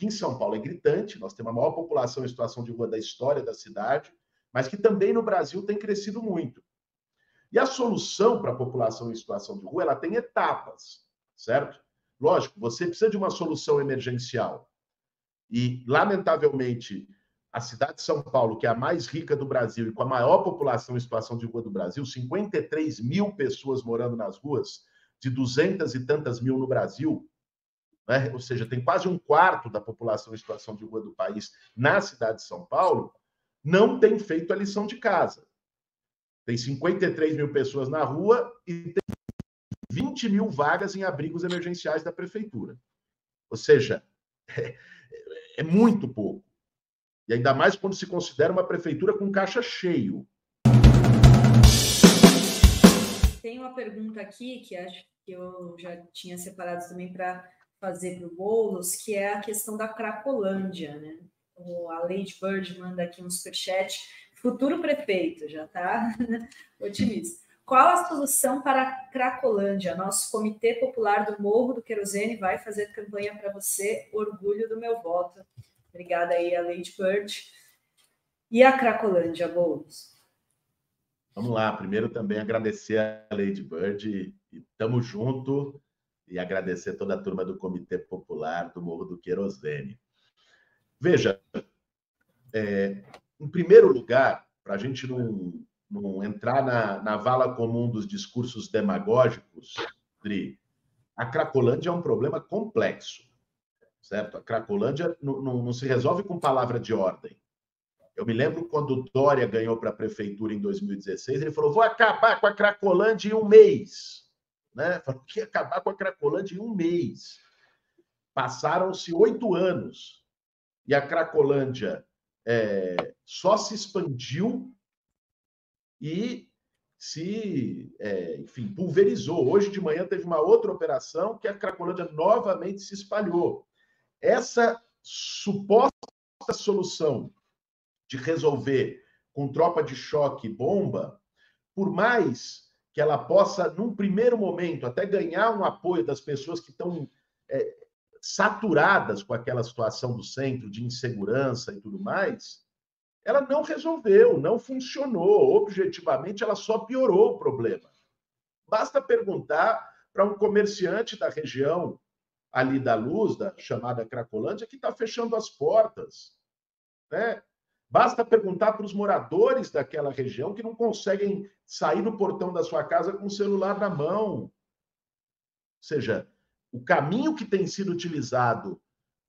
que em São Paulo é gritante, nós temos a maior população em situação de rua da história da cidade, mas que também no Brasil tem crescido muito. E a solução para a população em situação de rua, ela tem etapas, certo? Lógico, você precisa de uma solução emergencial. E, lamentavelmente, a cidade de São Paulo, que é a mais rica do Brasil e com a maior população em situação de rua do Brasil, 53 mil pessoas morando nas ruas, de 200 e tantas mil no Brasil, né? Ou seja, tem quase um quarto da população em situação de rua do país na cidade de São Paulo, não tem feito a lição de casa. Tem 53 mil pessoas na rua e tem 20 mil vagas em abrigos emergenciais da prefeitura. Ou seja, é muito pouco. E ainda mais quando se considera uma prefeitura com caixa cheio. Tem uma pergunta aqui que acho que eu já tinha separado também para fazer para o Boulos, que é a questão da Cracolândia, né? A Lady Bird manda aqui um superchat. Futuro prefeito, já está otimista. Qual a solução para a Cracolândia? Nosso Comitê Popular do Morro do Querosene vai fazer campanha para você. Orgulho do meu voto. Obrigada aí a Lady Bird. E a Cracolândia, Boulos? Vamos lá. Primeiro também agradecer a Lady Bird. Estamos juntos. E agradecer toda a turma do Comitê Popular do Morro do Querosene. Veja, em primeiro lugar, para a gente não entrar na vala comum dos discursos demagógicos, Dri, a Cracolândia é um problema complexo, certo? A Cracolândia não se resolve com palavra de ordem. Eu me lembro quando o Dória ganhou para a prefeitura em 2016, ele falou, vou acabar com a Cracolândia em um mês. Né? Falou que ia acabar com a Cracolândia em um mês. Passaram-se 8 anos e a Cracolândia só se expandiu e enfim, pulverizou. Hoje de manhã teve uma outra operação que a Cracolândia novamente se espalhou. Essa suposta solução de resolver com tropa de choque e bomba, por mais que ela possa, num primeiro momento, até ganhar um apoio das pessoas que estão saturadas com aquela situação do centro, de insegurança e tudo mais, ela não resolveu, não funcionou. Objetivamente, ela só piorou o problema. Basta perguntar para um comerciante da região ali da Luz, da chamada Cracolândia, que está fechando as portas. Né? Basta perguntar para os moradores daquela região que não conseguem sair do portão da sua casa com o celular na mão. Ou seja, o caminho que tem sido utilizado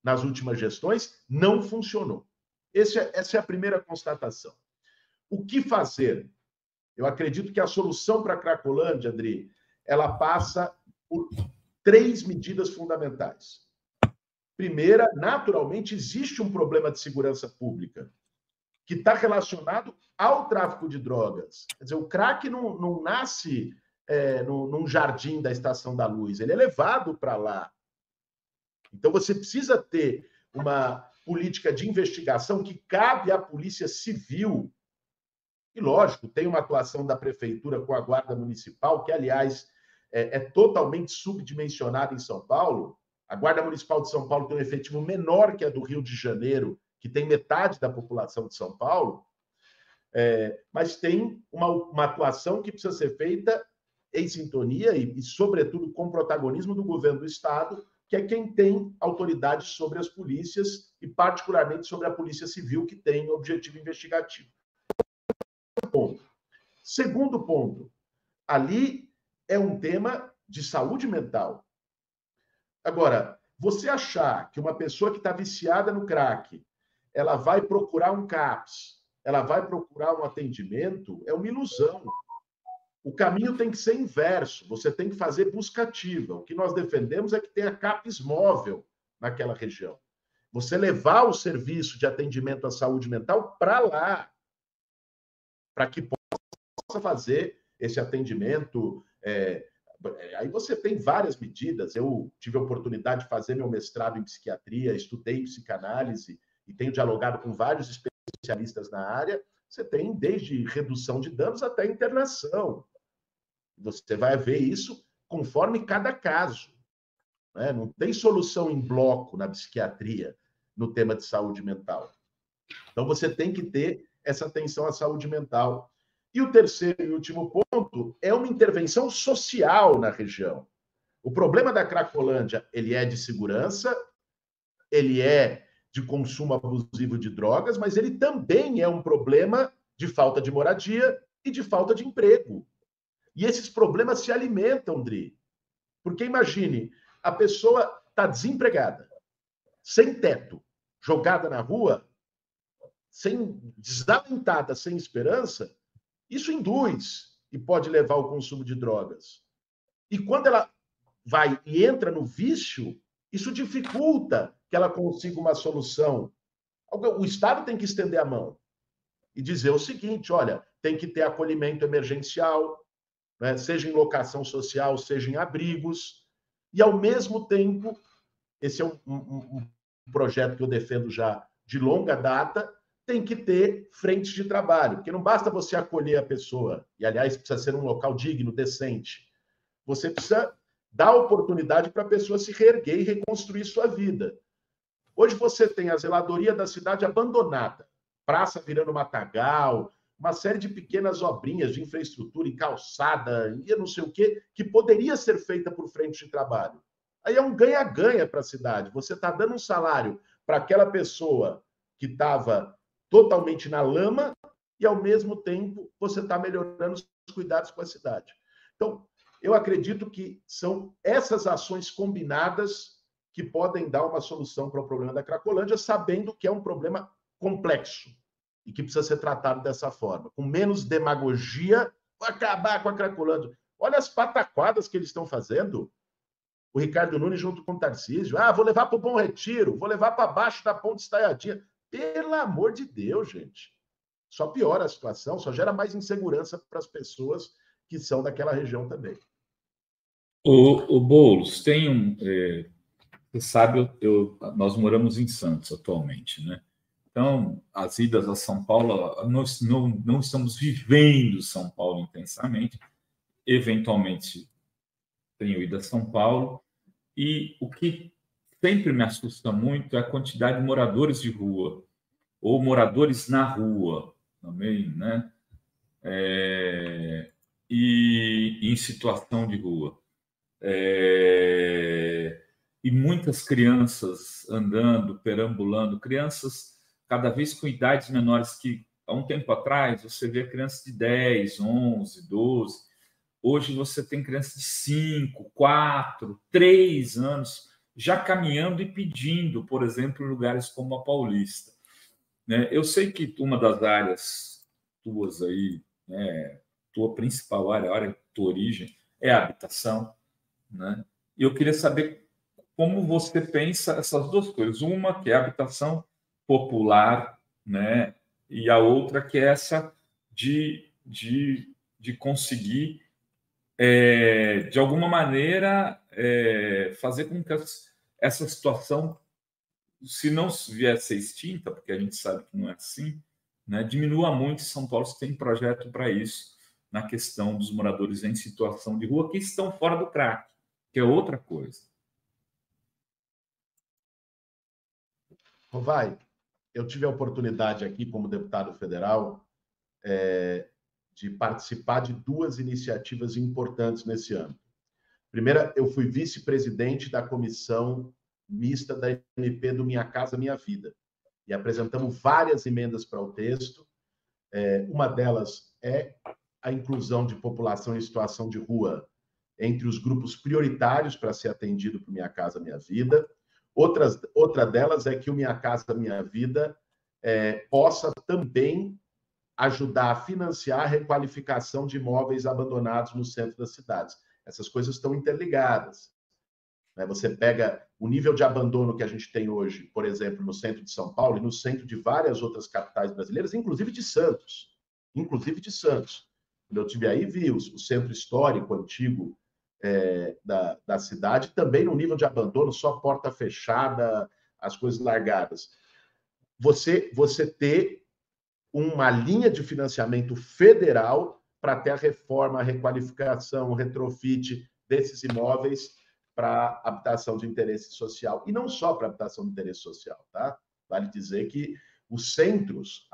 nas últimas gestões não funcionou. Essa é a primeira constatação. O que fazer? Eu acredito que a solução para a Cracolândia, Adri, ela passa por 3 medidas fundamentais. Primeira, naturalmente, existe um problema de segurança pública que está relacionado ao tráfico de drogas. Quer dizer, o crack não nasce num jardim da Estação da Luz, ele é levado para lá. Então, você precisa ter uma política de investigação que cabe à Polícia Civil. E, lógico, tem uma atuação da Prefeitura com a Guarda Municipal, que, aliás, é totalmente subdimensionada em São Paulo. A Guarda Municipal de São Paulo tem um efetivo menor que a do Rio de Janeiro, que tem metade da população de São Paulo, mas tem uma atuação que precisa ser feita em sintonia e, sobretudo, com protagonismo do governo do Estado, que é quem tem autoridade sobre as polícias e, particularmente, sobre a Polícia Civil, que tem objetivo investigativo. Segundo ponto, ali é um tema de saúde mental. Agora, você achar que uma pessoa que está viciada no crack, ela vai procurar um CAPS, ela vai procurar um atendimento, é uma ilusão. O caminho tem que ser inverso, você tem que fazer busca ativa. O que nós defendemos é que tenha CAPS móvel naquela região. Você levar o serviço de atendimento à saúde mental para lá, para que possa fazer esse atendimento. Aí você tem várias medidas. Eu tive a oportunidade de fazer meu mestrado em psiquiatria, estudei psicanálise e tenho dialogado com vários especialistas na área. Você tem desde redução de danos até internação. Você vai ver isso conforme cada caso. Né? Não tem solução em bloco na psiquiatria. no tema de saúde mental. Então, você tem que ter essa atenção à saúde mental. E o terceiro e último ponto é uma intervenção social na região. O problema da Cracolândia, ele é de segurança, ele é de consumo abusivo de drogas, mas ele também é um problema de falta de moradia e de falta de emprego. E esses problemas se alimentam, Dri. Porque imagine, a pessoa está desempregada, sem teto, jogada na rua, desalentada, sem esperança, isso induz e pode levar ao consumo de drogas. E quando ela vai e entra no vício, isso dificulta que ela consiga uma solução. O Estado tem que estender a mão e dizer o seguinte: olha, tem que ter acolhimento emergencial, né, seja em locação social, seja em abrigos, e ao mesmo tempo, esse é um projeto que eu defendo já de longa data, tem que ter frentes de trabalho, porque não basta você acolher a pessoa, e aliás precisa ser um local digno, decente, você precisa dar oportunidade para a pessoa se reerguer e reconstruir sua vida. Hoje você tem a zeladoria da cidade abandonada, praça virando matagal, uma série de pequenas obrinhas de infraestrutura em calçada, e não sei o quê, que poderia ser feita por frente de trabalho. Aí é um ganha-ganha para a cidade. Você está dando um salário para aquela pessoa que estava totalmente na lama e, ao mesmo tempo, você está melhorando os cuidados com a cidade. Então, eu acredito que são essas ações combinadas que podem dar uma solução para o problema da Cracolândia, sabendo que é um problema complexo e que precisa ser tratado dessa forma, com menos demagogia, para acabar com a Cracolândia. Olha as pataquadas que eles estão fazendo. O Ricardo Nunes junto com o Tarcísio. Ah, vou levar para o Bom Retiro, vou levar para baixo da Ponte Estaiadinha. Pelo amor de Deus, gente. Só piora a situação, só gera mais insegurança para as pessoas que são daquela região também. O Boulos, tem um... você sabe, nós moramos em Santos atualmente, né? Então, as idas a São Paulo, nós não estamos vivendo São Paulo intensamente. Eventualmente, tenho ido a São Paulo. E o que sempre me assusta muito é a quantidade de moradores de rua, ou moradores na rua também, né? E em situação de rua. E muitas crianças andando, perambulando, crianças cada vez com idades menores que, há um tempo atrás, você via crianças de 10, 11, 12. Hoje você tem crianças de 5, 4, 3 anos já caminhando e pedindo, por exemplo, em lugares como a Paulista. Eu sei que uma das áreas tuas aí, né, tua principal área, a área de tua origem, é a habitação, né? E eu queria saber como você pensa essas duas coisas. Uma que é a habitação popular, né? E a outra que é essa de conseguir, de alguma maneira, fazer com que essa situação, se não vier a ser extinta, porque a gente sabe que não é assim, né, diminua muito. São Paulo tem projeto para isso, na questão dos moradores em situação de rua que estão fora do crack, que é outra coisa. Vai, eu tive a oportunidade aqui, como deputado federal, de participar de 2 iniciativas importantes nesse ano. Primeira, eu fui vice-presidente da comissão mista da MP do Minha Casa Minha Vida, e apresentamos várias emendas para o texto. Uma delas é a inclusão de população em situação de rua entre os grupos prioritários para ser atendido por Minha Casa Minha Vida. Outra delas é que o Minha Casa Minha Vida possa também ajudar a financiar a requalificação de imóveis abandonados no centro das cidades. Essas coisas estão interligadas. Você pega o nível de abandono que a gente tem hoje, por exemplo, no centro de São Paulo e no centro de várias outras capitais brasileiras, inclusive de Santos. Quando eu estive aí, vi o centro histórico antigo da cidade, também no nível de abandono, só porta fechada, as coisas largadas. Você ter uma linha de financiamento federal para ter a reforma, a requalificação, o retrofit desses imóveis para habitação de interesse social. E não só para habitação de interesse social, tá? Vale dizer que os centros,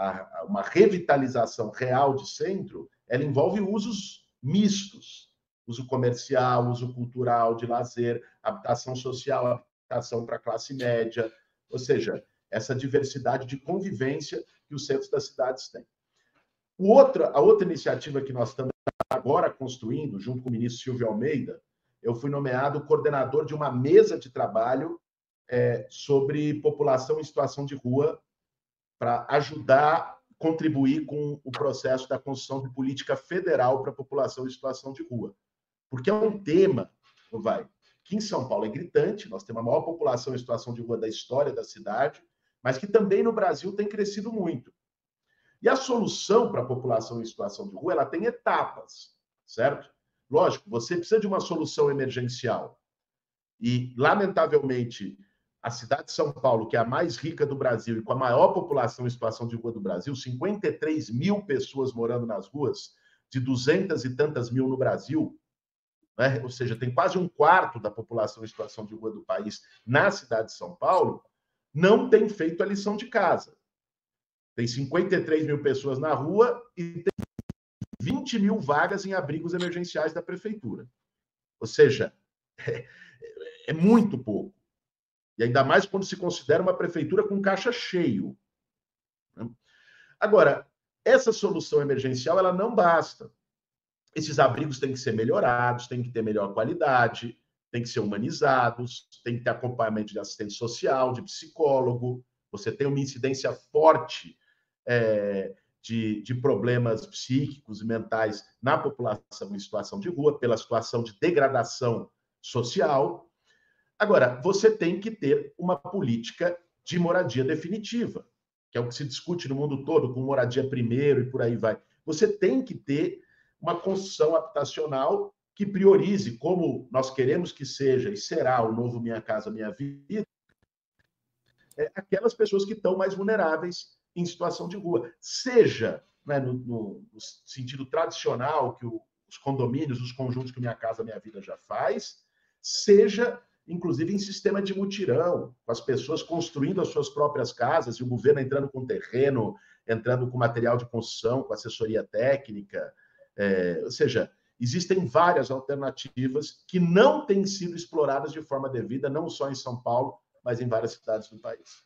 uma revitalização real de centro, ela envolve usos mistos, uso comercial, uso cultural, de lazer, habitação social, habitação para a classe média, ou seja, essa diversidade de convivência que os centros das cidades têm. A outra iniciativa que nós estamos agora construindo, junto com o ministro Silvio Almeida, eu fui nomeado coordenador de uma mesa de trabalho sobre população em situação de rua, para ajudar, contribuir com o processo da construção de política federal para a população em situação de rua. Porque é um tema, que em São Paulo é gritante, nós temos a maior população em situação de rua da história da cidade, mas que também no Brasil tem crescido muito. E a solução para a população em situação de rua, ela tem etapas, certo? Lógico, você precisa de uma solução emergencial. E, lamentavelmente, a cidade de São Paulo, que é a mais rica do Brasil e com a maior população em situação de rua do Brasil, 53 mil pessoas morando nas ruas, de 200 e tantas mil no Brasil, né? Ou seja, tem quase um quarto da população em situação de rua do país na cidade de São Paulo, não tem feito a lição de casa. Tem 53 mil pessoas na rua e tem 20 mil vagas em abrigos emergenciais da prefeitura. Ou seja, é muito pouco. E ainda mais quando se considera uma prefeitura com caixa cheio. Agora, essa solução emergencial, ela não basta. Esses abrigos têm que ser melhorados, têm que ter melhor qualidade, têm que ser humanizados, tem que ter acompanhamento de assistente social, de psicólogo. Você tem uma incidência forte de problemas psíquicos e mentais na população em situação de rua, pela situação de degradação social. Agora, você tem que ter uma política de moradia definitiva, que é o que se discute no mundo todo, com moradia primeiro e por aí vai. Você tem que ter uma construção habitacional que priorize, como nós queremos que seja e será o novo Minha Casa Minha Vida, aquelas pessoas que estão mais vulneráveis em situação de rua. Seja, né, no sentido tradicional que os condomínios, os conjuntos que Minha Casa Minha Vida já faz, seja inclusive em sistema de mutirão, com as pessoas construindo as suas próprias casas e o governo entrando com terreno, entrando com material de construção, com assessoria técnica. Ou seja, existem várias alternativas que não têm sido exploradas de forma devida, não só em São Paulo, mas em várias cidades do país.